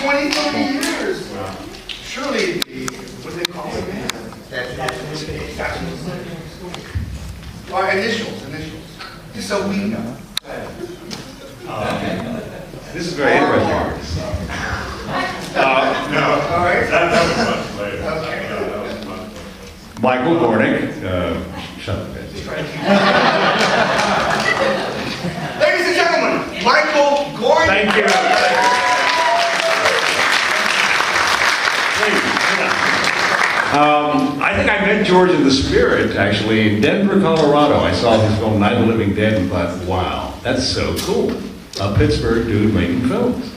20, 30 years. Surely, what do they call it, man? Or initials. Just so we know. This is very interesting. No. All right. That was much later. Okay. That was much later. Michael Gornick. Shut up, bitch. Ladies and gentlemen, Michael Gordon. Thank you. I think I met George in the spirit, actually, in Denver, Colorado. I saw his film Night of the Living Dead and thought, wow, that's so cool. A Pittsburgh dude making films.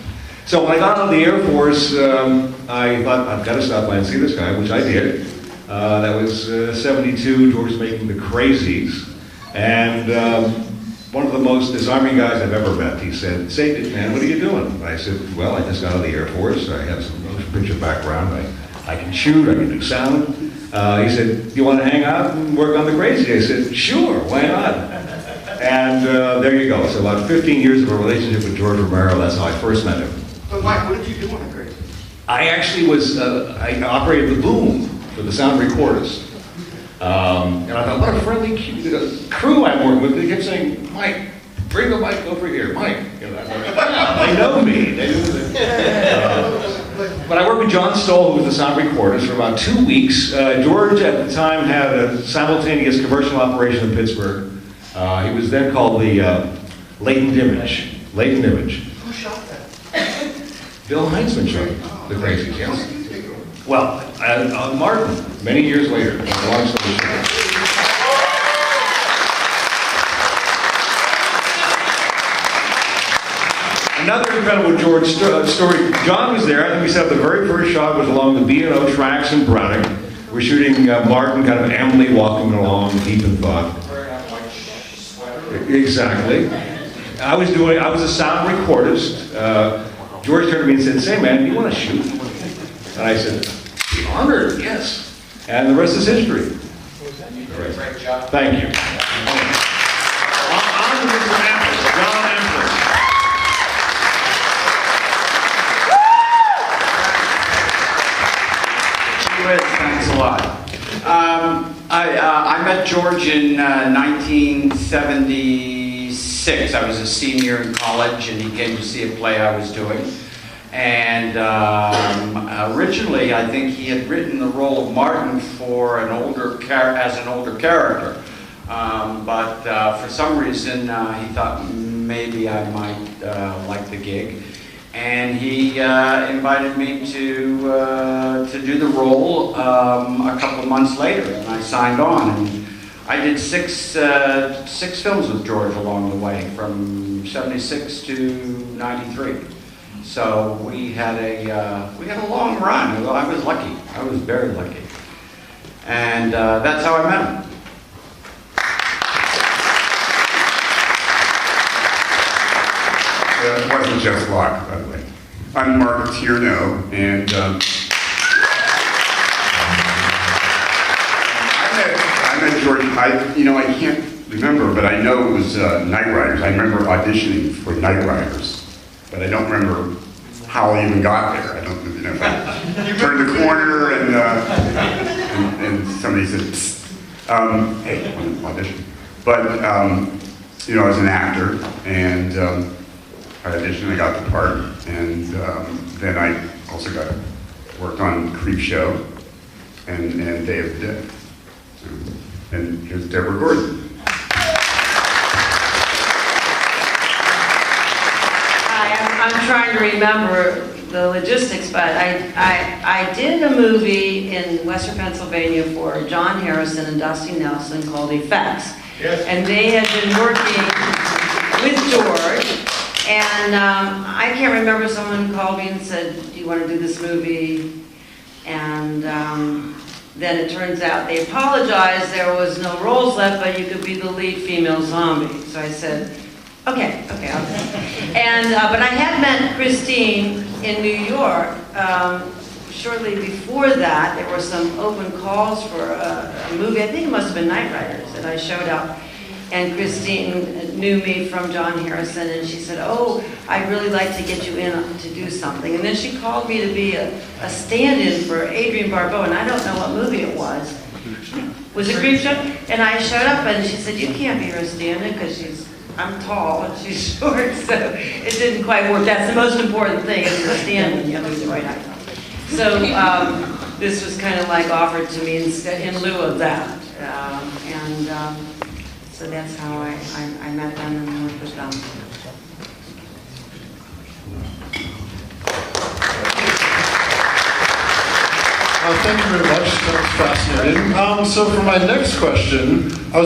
So when I got out of the Air Force, I thought, I've got to stop by and see this guy, which I did. That was 72, George was making The Crazies. And one of the most disarming guys I've ever met, he said, "Say, man, what are you doing?" And I said, "Well, I just got out of the Air Force. I have some motion picture background. I can shoot, I can do sound." He said, "Do you want to hang out and work on The Crazies?" I said, "Sure, why not?" And there you go. So about 15 years of a relationship with George Romero, that's how I first met him. But Mike, what did you do on The Crazies? I actually was, I operated the boom for the sound recordist. And I thought, what a friendly crew I'm working with. They kept saying, "Mike, bring the mic over here, Mike." You know, I thought, wow, they know me. They knew but I worked with John Stoll, who was the sound recordist, for about 2 weeks. George, at the time, had a simultaneous commercial operation in Pittsburgh. He was then called the Latent Image. Who shot that? Bill Heinzman shot The Crazies, yes. Well, Martin, many years later, long story short. Another incredible George story. John was there. I think we set up the very first shot was along the B&O tracks in Braddock. We're shooting Martin, kind of Emily walking along, deep in thought. Exactly. I was a sound recordist. George turned to me and said, "Say, man, do you want to shoot?" And I said, "Be honored, yes." And the rest is history. Great job. Thank you. On to Mr. Amplis, John Amplis. Thanks a lot. I met George in 1976. I was a senior in college, and he came to see a play I was doing. And originally, I think he had written the role of Martin for as an older character. But for some reason, he thought maybe I might like the gig. And he invited me to do the role a couple of months later, and I signed on. And I did six films with George along the way, from '76 to '93. So we had a long run. I was lucky. I was very lucky, and that's how I met him. It wasn't just luck, by the way. I'm Mark Tierno, and I met George. I can't remember, but I know it was Night Riders. I remember auditioning for Night Riders, but I don't remember how I even got there. I don't know if I turned the corner and somebody said, "Psst, hey, I want to audition." But I was an actor, and I auditioned, I got the part, and then I also worked on Creep Show and Day of the Dead. And here's Deborah Gordon. Hi, I'm trying to remember the logistics, but I did a movie in Western Pennsylvania for John Harrison and Dusty Nelson called Effects. Yes. And they had been working with George. And I can't remember, someone called me and said, "Do you want to do this movie?" And then it turns out they apologized, there was no roles left, but you could be the lead female zombie. So I said, okay, I'll do it. And, but I had met Christine in New York. Shortly before that, there were some open calls for a movie, I think it must have been Night Riders, and I showed up. And Christine knew me from John Harrison, and she said, "Oh, I'd really like to get you in to do something." And then she called me to be a stand-in for Adrienne Barbeau, and I don't know what movie it was. Was it Creepshow? And I showed up, and she said, "You can't be her stand-in because I'm tall and she's short," so it didn't quite work. That's the most important thing, is the stand-in, you have to be the right height. So this was kind of like offered to me in lieu of that. So that's how I met them and worked with them. Thank you very much. That was fascinating. So for my next question,